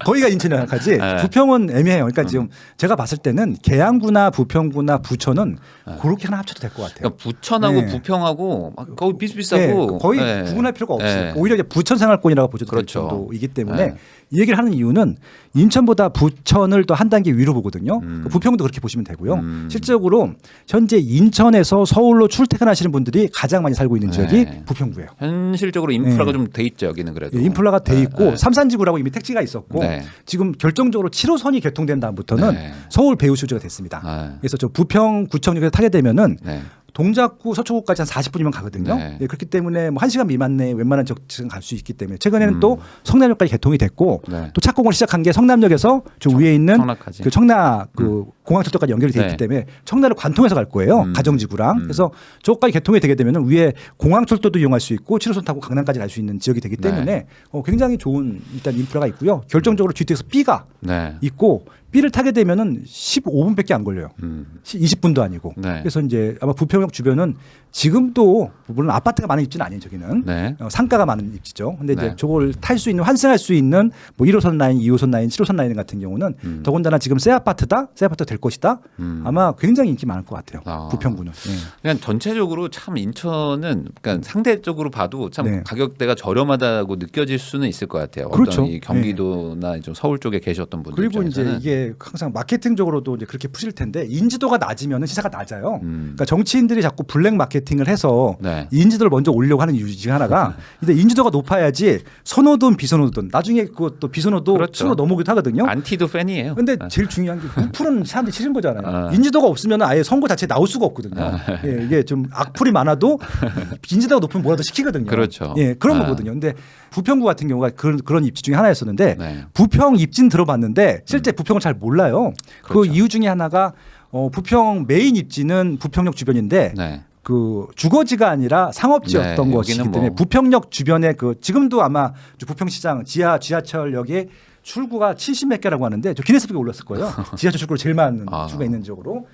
거기가 인천이라고 하지. 네. 부평은 애매해요. 그러니까 지금 제가 봤을 때는 계양구나 부평구나 부천은 그렇게 하나 합쳐도 될 것 같아요. 그러니까 부천하고 네. 부평하고 막 거의 네, 비슷비슷하고 거의 네. 구분할 필요가 없어요. 네. 오히려 이제 부천 생활권이라고 보셔도 그렇죠. 될 정도이기 때문에 네. 이 얘기를 하는 이유는 인천보다 부천을 더 한 단계 위로 보거든요. 부평도 그렇게 보시면 되고요. 실제적으로 현재 인천에서 서울로 출퇴근하시는 분들이 가장 많이 살고 있는 지역이 네. 부평구예요. 현실적으로 인프라가 네. 좀 돼 있죠 여기는 그래도. 예, 인플라가 돼 네, 있고 네. 삼산지구라고 이미 택지가 있었고 네. 지금 결정적으로 7호선이 개통된 다음부터는 네. 서울 배후 수지가 됐습니다. 네. 그래서 저 부평 구청역에서 타게 되면은 네. 동작구 서초구까지 한 40분이면 가거든요. 네. 예, 그렇기 때문에 뭐 1시간 미만 내에 웬만한 지역은 갈 수 있기 때문에 최근에는 또 성남역까지 개통이 됐고 네. 또 착공을 시작한 게 성남역에서 저 위에 있는 청라까지. 그 청라 그 공항철도까지 연결이 돼 있기 네. 때문에 청라를 관통해서 갈 거예요. 가정지구랑. 그래서 저까지 개통이 되게 되면 위에 공항철도도 이용할 수 있고 7호선 타고 강남까지 갈 수 있는 지역이 되기 때문에 네. 굉장히 좋은 일단 인프라가 있고요. 결정적으로 GTX B가 네. 있고 B를 타게 되면은 15분밖에 안 걸려요. 20분도 아니고. 네. 그래서 이제 아마 부평역 주변은 지금도 물론 아파트가 많은 입지는 아니에요. 저기는 네. 상가가 많은 입지죠. 근데 네. 이제 저걸 탈 수 있는 환승할 수 있는 뭐 1호선 라인, 2호선 라인, 7호선 라인 같은 경우는 더군다나 지금 새 아파트다, 새 아파트 될 것이다. 아마 굉장히 인기 많을 것 같아요. 아. 부평구는. 네. 그냥 전체적으로 참 인천은 그러니까 상대적으로 봐도 참 네. 가격대가 저렴하다고 느껴질 수는 있을 것 같아요. 그렇죠. 어떤 이 경기도나 좀 서울 쪽에 계셨던 분들 그리고 이제 입장에서는. 이게 항상 마케팅적으로도 이제 그렇게 푸실 텐데 인지도가 낮으면 시세가 낮아요. 음. 그러니까 정치인들이 자꾸 블랙 마케팅을 해서 네. 인지도를 먼저 올리려고 하는 이유 중에 하나가 근데 인지도가 높아야지 선호든 비선호든 나중에 그것도 비선호도 그렇죠. 수로 넘어오기도 하거든요. 안티도 팬이에요. 근데 네. 제일 중요한 게 우풀은 사람들이 싫은 거잖아요. 아. 인지도가 없으면 아예 선거 자체에 나올 수가 없거든요. 예, 이게 좀 악플이 많아도 인지도가 높으면 뭐라도 시키거든요. 그렇죠. 예, 그런 아. 거거든요. 근데 부평구 같은 경우가 그런 입지 중에 하나였었는데 네. 부평 입지는 들어봤는데 실제 부평을 잘 몰라요. 그 그렇죠. 이유 중에 하나가 부평 메인 입지는 부평역 주변인데 네. 그 주거지가 아니라 상업지였던 네, 것이기 여기는 때문에 뭐. 부평역 주변에 그 지금도 아마 부평시장 지하철역에 출구가 70몇 개라고 하는데 저 기네스북에 올랐을 거예요. 지하철 출구로 제일 많은 아. 출구가 있는 지역으로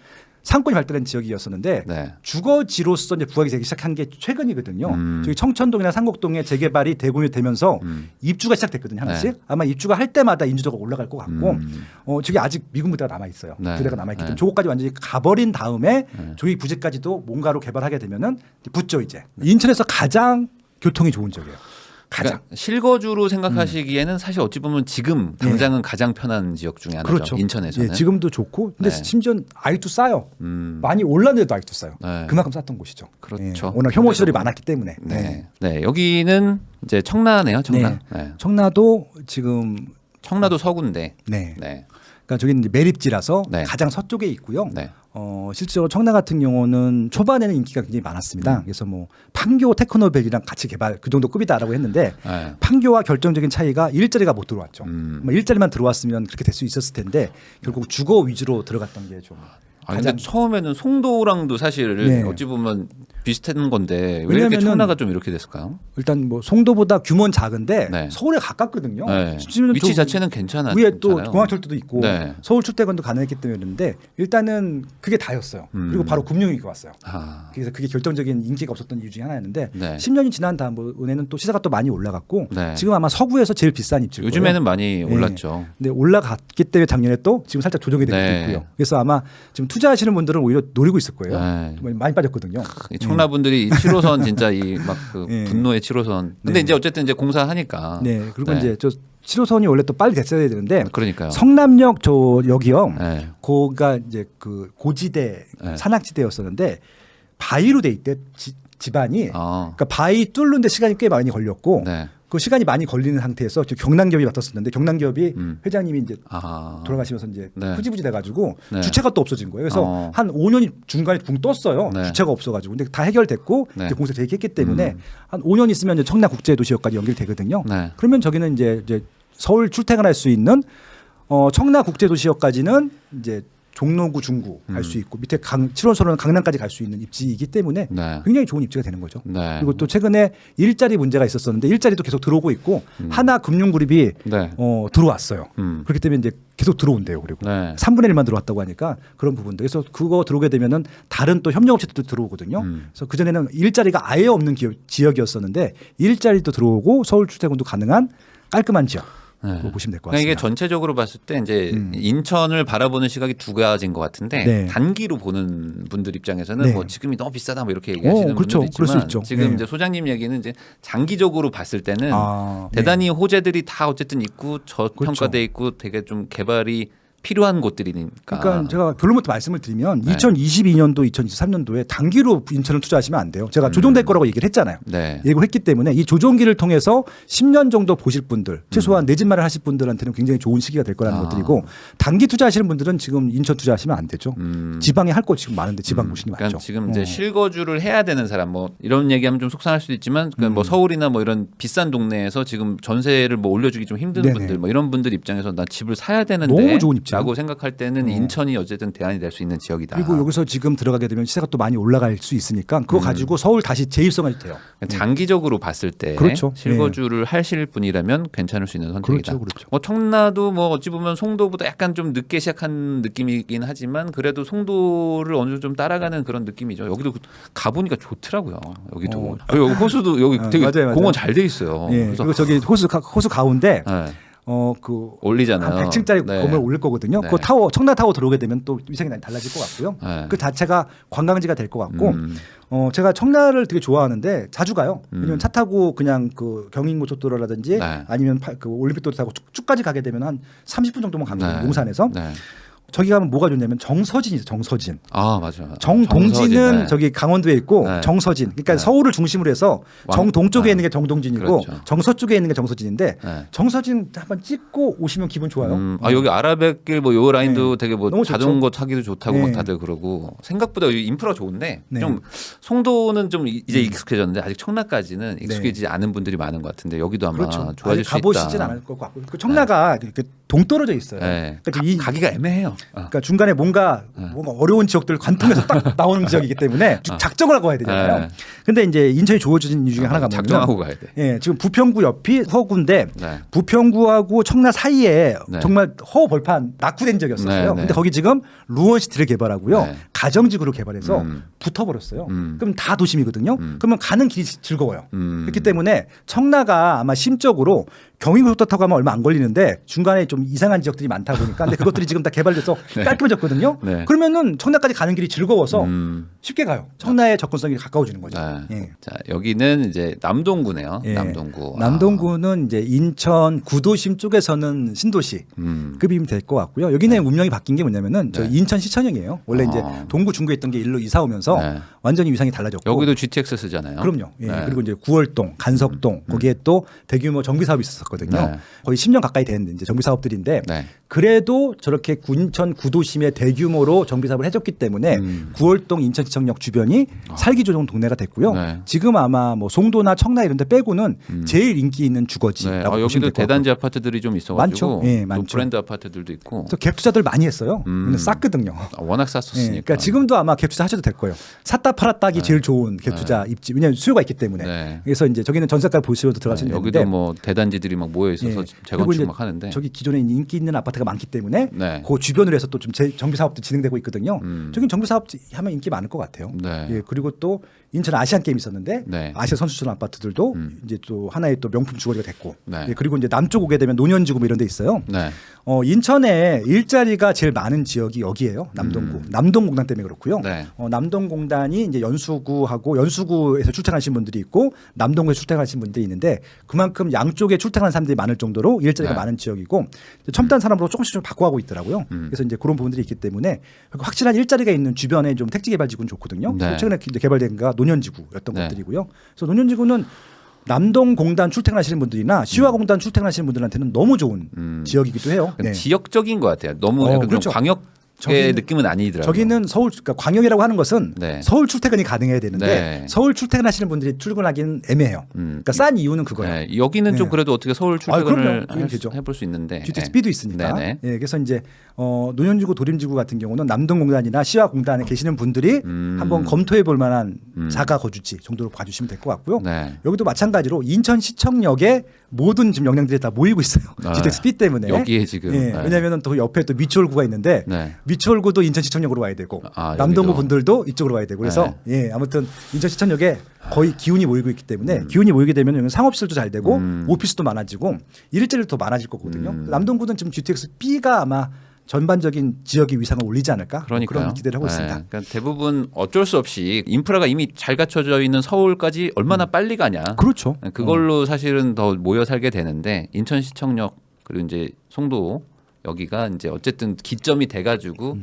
상권이 발달한 지역이었었는데 네. 주거지로서 이제 부각이 되기 시작한 게 최근이거든요. 저기 청천동이나 상곡동의 재개발이 대공이 되면서 입주가 시작됐거든요. 하나씩. 네. 아마 입주가 할 때마다 인지도가 올라갈 것 같고 저기 아직 미군 부대가 남아 있어요. 네. 부대가 남아 있기 때문에 네. 저거까지 완전히 가버린 다음에 저기 부지까지도 뭔가로 개발하게 되면은 붙죠 이제. 인천에서 가장 교통이 좋은 지역이에요. 가장. 그러니까 실거주로 생각하시기에는 사실 어찌 보면 지금 당장은 가장 편한 지역 중에 하나죠. 그렇죠. 인천에서는. 예, 지금도 좋고 근데 네. 심지어 아직도 싸요. 많이 올랐는데도 아직도 싸요. 네. 그만큼 쌌던 곳이죠. 그렇죠. 예, 워낙 혐오 시설이 많았기 때문에. 네. 네. 여기는 이제 청라네요. 청라. 네. 네. 청라도 지금 청라도 서구인데. 네. 네. 그러니까 저기는 이제 매립지라서 네. 가장 서쪽에 있고요. 네. 실제로 청라 같은 경우는 초반에는 인기가 굉장히 많았습니다. 그래서 뭐 판교 테크노밸리랑 같이 개발 그 정도 급이다라고 했는데 네. 판교와 결정적인 차이가 일자리가 못 들어왔죠. 뭐 일자리만 들어왔으면 그렇게 될 수 있었을 텐데 결국 주거 위주로 들어갔던 게 좀. 아 근데 처음에는 송도랑도 사실 네. 어찌 보면 비슷한 건데 왜 이렇게 왜냐면은 청라가 좀 이렇게 됐을까요? 일단 뭐 송도보다 규모는 작은데 네. 서울에 가깝거든요. 네. 심지어는 위치 저 자체는 괜찮아요. 위에 또 공항철도도 있고 네. 서울 출퇴근도 가능했기 때문인데 일단은 그게 다였어요. 그리고 바로 금융위기가 왔어요. 아. 그래서 그게 결정적인 인기가 없었던 이유 중에 하나였는데 네. 10년이 지난 다음에는 또 시세가 또 많이 올라갔고 네. 지금 아마 서구에서 제일 비싼 입지일 거예요. 요즘에는 많이 네. 올랐죠. 근데 올라갔기 때문에 작년에 또 지금 살짝 조정이 되고 네. 있고요. 그래서 아마 지금 투자하시는 분들은 오히려 노리고 있을 거예요. 네. 많이 빠졌거든요. 이 청라분들이 이 7호선 진짜 이 막 그 네. 분노의 7호선. 근데 네. 이제 어쨌든 이제 공사하니까. 네. 그리고 네. 이제 저 7호선이 원래 또 빨리 됐어야 되는데 그러니까요. 성남역 저 역이요. 네. 거가 이제 그 고지대 네. 산악지대였었는데 바위로 돼 있대 집안이. 아. 그러니까 바위 뚫는데 시간이 꽤 많이 걸렸고 네. 그 시간이 많이 걸리는 상태에서 경남기업이 맡았었는데 경남기업이 회장님이 이제 아. 돌아가시면서 이제 네. 흐지부지 돼가지고 네. 주체가 또 없어진 거예요. 그래서 한 5년이 중간에 붕 떴어요. 네. 주체가 없어가지고 근데 다 해결됐고 네. 이제 공사 재개했기 때문에 한 5년 있으면 이제 청라국제도시역까지 연결되거든요. 네. 그러면 저기는 이제 서울 출퇴근할 수 있는 청라국제도시역까지는 이제 종로구 중구 갈 수 있고 밑에 7호선은 강남까지 갈 수 있는 입지이기 때문에 네. 굉장히 좋은 입지가 되는 거죠. 네. 그리고 또 최근에 일자리 문제가 있었었는데 일자리도 계속 들어오고 있고 하나금융그룹이 네. 들어왔어요. 음. 그렇기 때문에 이제 계속 들어온대요. 그리고 네. 3분의 1만 들어왔다고 하니까 그런 부분도 그래서 그거 들어오게 되면은 다른 또 협력업체들도 들어오거든요. 그래서 그전에는 일자리가 아예 없는 지역이었었는데 일자리도 들어오고 서울 출퇴근도 가능한 깔끔한 지역. 네. 그거 보시면 될 것 그러니까 같습니다. 이게 전체적으로 봤을 때 이제 인천을 바라보는 시각이 두 가지인 것 같은데 네. 단기로 보는 분들 입장에서는 네. 뭐 지금이 너무 비싸다 뭐 이렇게 얘기하시는 그렇죠. 분들도 그럴 수 있지만 있죠. 지금 네. 이제 소장님 얘기는 이제 장기적으로 봤을 때는 네. 대단히 호재들이 다 어쨌든 있고 저평가돼 그렇죠. 있고 되게 좀 개발이 필요한 곳들이니까. 그러니까 제가 결론부터 말씀을 드리면 네. 2022년도, 2023년도에 단기로 인천을 투자하시면 안 돼요. 제가 조정될 거라고 얘기를 했잖아요. 네. 예고했기 때문에 이 조정기를 통해서 10년 정도 보실 분들, 최소한 내 집 마련 하실 분들한테는 굉장히 좋은 시기가 될 거라는 것들이고 단기 투자하시는 분들은 지금 인천 투자하시면 안 되죠. 지방에 할 거 지금 많은데 지방 보시는 게 그러니까 맞죠. 지금 이제 실거주를 해야 되는 사람 뭐 이런 얘기하면 좀 속상할 수도 있지만 그러니까 뭐 서울이나 뭐 이런 비싼 동네에서 지금 전세를 뭐 올려주기 좀 힘든 네네. 분들 뭐 이런 분들 입장에서 나 집을 사야 되는데 너무 좋은 입지예요. 라고 생각할 때는 인천이 어쨌든 대안이 될 수 있는 지역이다. 그리고 여기서 지금 들어가게 되면 시세가 또 많이 올라갈 수 있으니까 그거 가지고 서울 다시 재입성해도 돼요. 그러니까 장기적으로 봤을 때 그렇죠. 실거주를 하실 분이라면 괜찮을 수 있는 선택이다. 그렇죠, 그렇죠. 뭐 청라도 뭐 어찌 보면 송도보다 약간 좀 늦게 시작한 느낌이긴 하지만 그래도 송도를 어느 정도 좀 따라가는 그런 느낌이죠. 여기도 가보니까 좋더라고요. 여기도 여기 호수도 여기 되게 맞아요, 맞아요. 공원 잘 돼 있어요. 예. 그래서 그리고 저기 호수 가운데 네. 그 올리잖아요. 한 100층짜리 네. 건물 올릴 거거든요. 네. 그 타워 청라 타워 들어오게 되면 또 위상이 많이 달라질 것 같고요. 네. 그 자체가 관광지가 될 것 같고 제가 청라를 되게 좋아하는데 자주 가요. 왜냐면 차 타고 그냥 그 경인고속도로라든지 네. 아니면 그 올림픽도로 타고 쭉까지 가게 되면 한 30분 정도만 가거든요. 네. 용산에서. 네. 저기 가면 뭐가 좋냐면 정서진이죠. 정서진. 아 맞아. 정동진은 네. 저기 강원도에 있고 네. 정서진. 그러니까 네. 서울을 중심으로 해서 정동쪽에 네. 있는 게 정동진이고 그렇죠. 정서쪽에 있는 게 정서진인데 네. 정서진 한번 찍고 오시면 기분 좋아요. 여기 아라뱃길 뭐 요 라인도 네. 되게 뭐 너무 좋죠. 자전거 타기도 좋다고 막 네. 다들 그러고 생각보다 여기 인프라 좋은데 네. 좀 송도는 좀 이제 익숙해졌는데 아직 청라까지는 익숙해지지 않은 분들이 많은 것 같은데 여기도 아마 그렇죠. 좋아질 아직 수 가보시진 있다. 않을 것 같고 그 청라가 그 동떨어져 있어요. 네. 그러니까 이 가기가 애매해요. 그러니까 중간에 뭔가 어려운 지역들을 관통해서 딱 나오는 지역이기 때문에 작정을 하고 가야 되잖아요. 네. 근데 이제 인천이 좋아진 이유 중에 하나가 뭐냐면 작정하고 가야 돼. 예, 지금 부평구 옆이 허구인데 네. 부평구하고 청라 사이에 네. 정말 허벌판 낙후된 지역이었어요. 네, 네. 근데 거기 지금 루원시티를 개발하고요. 네. 가정지구를 개발해서 붙어버렸어요. 그럼 다 도심이거든요. 그러면 가는 길이 즐거워요. 그렇기 때문에 청라가 아마 심적으로 경인고속도로 타고 가면 얼마 안 걸리는데 중간에 좀 이상한 지역들이 많다 보니까 근데 그것들이 지금 다 개발돼서 네. 깔끔해졌거든요. 네. 그러면은 청라까지 가는 길이 즐거워서 쉽게 가요. 청라의 접근성이 가까워지는 거죠. 네. 예. 자, 여기는 이제 남동구네요. 예. 남동구. 남동구는 이제 인천 구도심 쪽에서는 신도시 급이 될 것 같고요. 여기는 운명이 바뀐 게 뭐냐면은 저 네. 인천시청역이에요. 원래 이제 동구 중구에 있던 게 일로 이사 오면서 네. 완전히 위상이 달라졌고 여기도 GTX 쓰잖아요. 그럼요. 예. 네. 그리고 이제 구월동, 간석동 거기에 또 대규모 정비 사업이 있었거든요. 네. 거의 10년 가까이 된 이제 정비 사업들인데 네. 그래도 저렇게 인천 구도심에 대규모로 정비 사업을 해줬기 때문에 구월동 인천시청역 주변이 살기 좋은 동네가 됐고요. 네. 지금 아마 뭐 송도나 청라 이런 데 빼고는 제일 인기 있는 네. 주거지라고 보시면 여기도 될 것 같고요. 대단지 아파트들이 좀 있어가지고 많죠. 예, 또 많죠. 브랜드 아파트들도 있고 그래서 갭 투자들 많이 했어요. 근데 쌌거든요. 워낙 예, 쌌었으니까. 그러니까 지금도 아마 갭 투자 하셔도 될 거예요. 샀다 팔았다기 제일 좋은 갭 투자 입지. 왜냐하면 수요가 있기 때문에. 네. 그래서 이제 저기는 전세가 보시고도 들어가시면 되는데. 여기도 뭐 대단지들이 막 모여 있어서 예. 그리고 재건축 이제 막 하는데. 저기 기존에 인기 있는 아파트가 많기 때문에 네. 그 주변으로 해서 또 좀 정비 사업도 진행되고 있거든요. 저기 정비 사업 하면 인기 많을 것 같아요. 네. 예, 그리고 또 인천 아시안 게임 있었는데 네. 아시아 선수촌 아파트들도 이제 또 하나의 또 명품 주거지가 됐고. 네. 예, 그리고 이제 남쪽 오게 되면 노년지구 뭐 이런 데 있어요. 네. 인천에 일자리가 제일 많은 지역이 여기예요. 남동구. 남동공단 때문에 그렇고요. 네. 남동공단이 이제 연수구하고 연수구에서 출퇴근하시는 분들이 있고 남동구에서 출퇴근하시는 분들이 있는데 그만큼 양쪽에 출퇴근하는 사람들이 많을 정도로 일자리가 네. 많은 지역이고 첨단 산업으로 조금씩 좀 바꿔가고 있더라고요. 그래서 이제 그런 부분들이 있기 때문에 확실한 일자리가 있는 주변에 좀 택지 개발 지구는 좋거든요. 네. 최근에 개발된 게 노년지구였던 네. 것들이고요. 그래서 노년지구는 남동공단 출퇴근하시는 분들이나 시화공단 출퇴근하시는 분들한테는 너무 좋은 지역이기도 해요. 네. 지역적인 것 같아요. 너무 약간 그렇죠. 좀 광역의 느낌은 아니더라고요. 저기는 서울 그러니까 광역이라고 하는 것은 네. 서울 출퇴근이 가능해야 되는데 네. 서울 출퇴근하시는 분들이 출근하기는 애매해요. 그러니까 싼 이유는 그거예요. 네. 여기는 좀 네. 그래도 어떻게 서울 출퇴근을 그럼요. 되죠. 해볼 수 있는데. GTX-B도 있으니까. 네네. 예, 그래서 이제 노년지구 도림지구 같은 경우는 남동공단이나 시화공단에 계시는 분들이 한번 검토해 볼 만한 자가 거주지 정도로 봐주시면 될 것 같고요. 네. 여기도 마찬가지로 인천시청역에 모든 지금 역량들이 다 모이고 있어요. 네. GTX-B 때문에. 여기에 지금. 예, 네. 왜냐하면 또 옆에 또 미추홀구가 있는데 네. 미추홀구도 인천시청역으로 와야 되고 남동구 여기도. 분들도 이쪽으로 와야 되고 그래서 예, 아무튼 인천시청역에 거의 기운이 모이고 있기 때문에 기운이 모이게 되면 여기는 상업시설도 잘 되고 오피스도 많아지고 일자리도 더 많아질 거거든요. 남동구는 지금 GTX-B가 아마 전반적인 지역의 위상을 올리지 않을까 그러니까요. 그런 기대를 하고 있습니다. 그러니까 대부분 어쩔 수 없이 인프라가 이미 잘 갖춰져 있는 서울까지 얼마나 빨리 가냐. 그렇죠. 그걸로 사실은 더 모여 살게 되는데 인천시청역 그리고 이제 송도 여기가 이제 어쨌든 기점이 돼가지고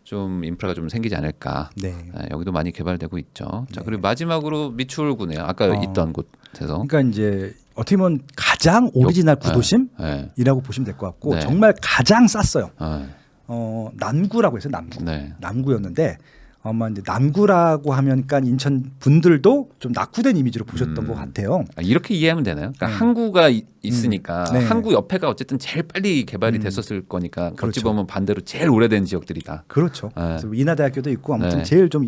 좀 인프라가 좀 생기지 않을까. 네. 여기도 많이 개발되고 있죠. 자 그리고 마지막으로 미추홀구네요. 아까 있던 곳에서. 그러니까 이제 어떻게 보면 가장 오리지널 구도심이라고 네. 보시면 될 것 같고 네. 정말 가장 쌌어요. 네. 남구라고 해서 남구. 네. 남구였는데 아마 이제 남구라고 하면 그러니까 인천 분들도 좀 낙후된 이미지로 보셨던 것 같아요. 이렇게 이해하면 되나요? 그러니까 항구가 있으니까 네. 항구 옆에가 어쨌든 제일 빨리 개발이 됐었을 거니까 어찌 그렇죠. 보면 반대로 제일 오래된 지역들이다. 그렇죠. 네. 그래서 인하대학교도 있고 아무튼 네. 제일 좀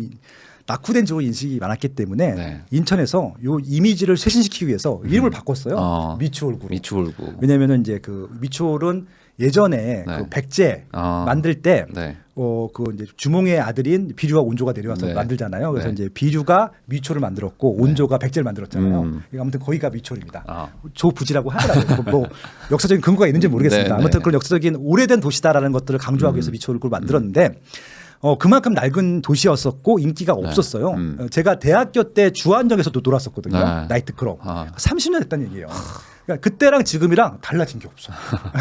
낙후된 지역 인식이 많았기 때문에 네. 인천에서 요 이미지를 쇄신시키기 위해서 이름을 바꿨어요. 미추홀구로. 미추홀구. 왜냐하면은 이제 그 미추홀은 예전에 네. 그 백제 만들 때 네. 그 이제 주몽의 아들인 비류와 온조가 내려와서 네. 만들잖아요. 그래서 네. 이제 비류가 미초를 만들었고 온조가 백제를 만들었잖아요. 그러니까 아무튼 거기가 미초입니다. 조부지라고 하더라고요. 뭐 역사적인 근거가 있는지 모르겠습니다. 네, 아무튼 네. 그런 역사적인 오래된 도시다라는 것들을 강조하기 위해서 미초를 만들었는데 그만큼 낡은 도시였었고 인기가 없었어요. 제가 대학교 때 주안정에서도 놀았었거든요. 네. 나이트클럽. 30년 됐다는 얘기예요. 그러니까 그때랑 지금이랑 달라진 게 없어.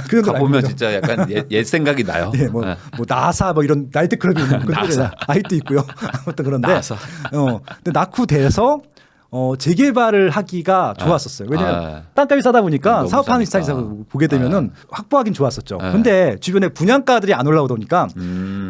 그런 걸 가보면 알고 진짜 약간 옛 생각이 나요. 예, 뭐 나사 뭐 이런 나이트클럽이 있는 그런 아직도 있고요. 아무튼 그런데 나사. 근데 낙후돼서 재개발을 하기가 좋았었어요. 왜냐하면 땅값이 싸다 보니까 너무 사업하는 싸니까. 시장에서 보게 되면은 확보하긴 좋았었죠. 네. 근데 주변에 분양가들이 안 올라오다 보니까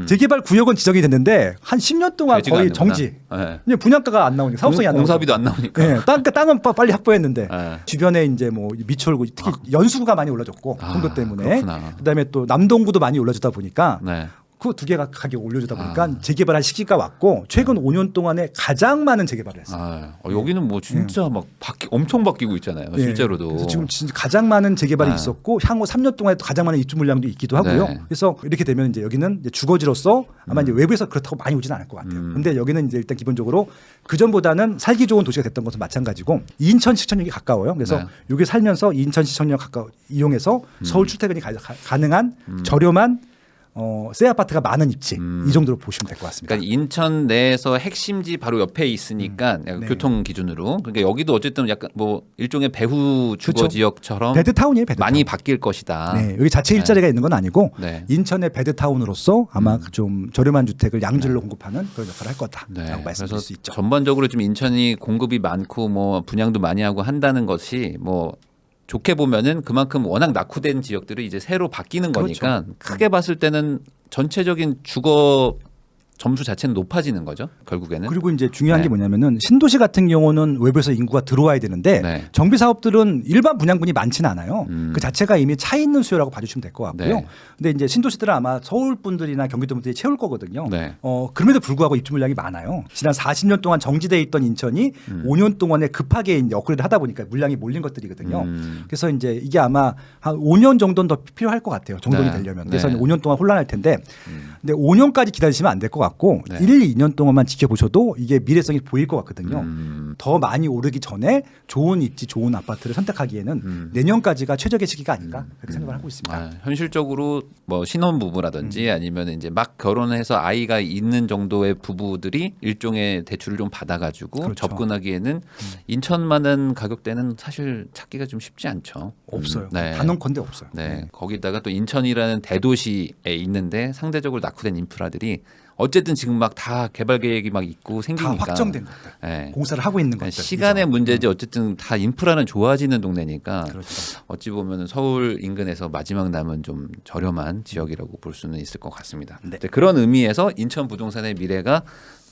재개발 구역은 지정이 됐는데 한 10년 동안 되지가 거의 않는구나. 정지. 네. 그냥 분양가가 안 나오니까 사업성이 안 나오니까. 공사비도 안 나오니까. 네, 땅은 빨리 확보했는데 네. 주변에 이제 뭐 미철구 특히 연수구가 많이 올라졌고 송도 때문에 그렇구나. 그다음에 또 남동구도 많이 올라주다 보니까 네. 그 두 개가 가격 올려주다 보니까 재개발할 시기가 왔고 최근 5년 동안에 가장 많은 재개발을 했어요. 여기는 뭐 진짜 막 엄청 바뀌고 있잖아요. 네. 실제로도. 그래서 지금 진짜 가장 많은 재개발이 있었고 향후 3년 동안에 또 가장 많은 입주 물량도 있기도 하고요. 네. 그래서 이렇게 되면 이제 여기는 이제 주거지로서 아마 이제 외부에서 그렇다고 많이 오지는 않을 것 같아요. 근데 여기는 이제 일단 기본적으로 그 전보다는 살기 좋은 도시가 됐던 것은 마찬가지고 인천 시청역이 가까워요. 그래서 네. 여기 살면서 인천 시청역 이용해서 서울 출퇴근이 가능한 저렴한 새 아파트가 많은 입지 이 정도로 보시면 될 것 같습니다. 그러니까 인천 내에서 핵심지 바로 옆에 있으니까 약간 네. 교통 기준으로 그러니까 여기도 어쨌든 약간 뭐 일종의 배후 주거 그렇죠. 지역처럼 베드타운이에요. 베드타운. 많이 바뀔 것이다. 네, 여기 자체 일자리가 있는 건 아니고 네. 인천의 베드타운으로서 아마 좀 저렴한 주택을 양질로 공급하는 그런 역할을 할 거다라고 네. 말씀드릴 그래서 수 있죠. 전반적으로 좀 인천이 공급이 많고 뭐 분양도 많이 하고 한다는 것이 뭐 좋게 보면은 그만큼 워낙 낙후된 지역들이 이제 새로 바뀌는 그렇죠. 거니까 크게 봤을 때는 전체적인 주거 점수 자체는 높아지는 거죠. 결국에는. 그리고 이제 중요한 네. 게 뭐냐면은 신도시 같은 경우는 외부에서 인구가 들어와야 되는데 네. 정비 사업들은 일반 분양분이 많지는 않아요. 음. 그 자체가 이미 차 있는 수요라고 봐주시면 될 것 같고요. 네. 근데 이제 신도시들은 아마 서울 분들이나 경기도 분들이 채울 거거든요. 네. 그럼에도 불구하고 입주 물량이 많아요. 지난 40년 동안 정지돼 있던 인천이 5년 동안에 급하게 이제 업그레이드 하다 보니까 물량이 몰린 것들이거든요. 그래서 이제 이게 아마 한 5년 정도는 더 필요할 것 같아요. 정돈이 네. 되려면. 그래서 네. 5년 동안 혼란할 텐데 근데 5년까지 기다리시면 안 될 것 같고 네. 1, 2년 동안만 지켜보셔도 이게 미래성이 보일 것 같거든요. 더 많이 오르기 전에 좋은 입지, 좋은 아파트를 선택하기에는 내년까지가 최적의 시기가 아닌가 그렇게 생각을 하고 있습니다. 현실적으로 뭐 신혼부부라든지 아니면 이제 막 결혼해서 아이가 있는 정도의 부부들이 일종의 대출을 좀 받아가지고 그렇죠. 접근하기에는 인천만한 가격대는 사실 찾기가 좀 쉽지 않죠. 없어요. 네. 단언컨대 없어요. 네. 거기다가 또 인천이라는 대도시에 있는데 상대적으로 낙후된 인프라들이 어쨌든 지금 막 다 개발 계획이 막 있고 다 생기니까 확정된 것들, 네. 공사를 하고 있는 그러니까 것들. 시간의 문제지 어쨌든 다 인프라는 좋아지는 동네니까 그렇죠. 어찌 보면 서울 인근에서 마지막 남은 좀 저렴한 지역이라고 볼 수는 있을 것 같습니다. 네. 그런 의미에서 인천 부동산의 미래가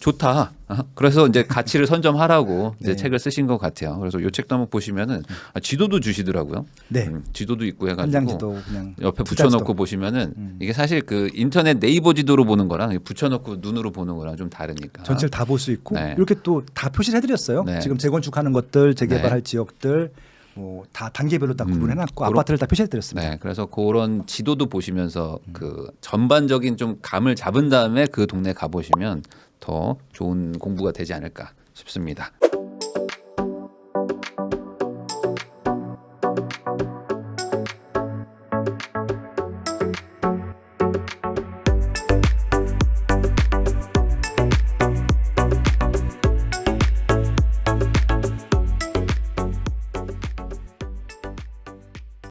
좋다. 그래서 이제 가치를 선점하라고 이제 네. 책을 쓰신 것 같아요. 그래서 이 책도 한번 보시면은 지도도 주시더라고요. 네. 지도도 있고 해가지고 현장지도 그냥 옆에 투자지도. 붙여놓고 보시면은 이게 사실 그 인터넷 네이버 지도로 보는 거랑 붙여놓고 눈으로 보는 거랑 좀 다르니까. 전체를 다 볼 수 있고 네. 이렇게 또 다 표시를 해드렸어요. 네. 지금 재건축하는 것들, 재개발할 네. 지역들, 뭐 다 단계별로 다 구분해놨고 그런- 아파트를 다 표시해드렸습니다. 네, 그래서 그런 지도도 보시면서 그 전반적인 좀 감을 잡은 다음에 그 동네 가보시면 더 좋은 공부가 되지 않을까 싶습니다.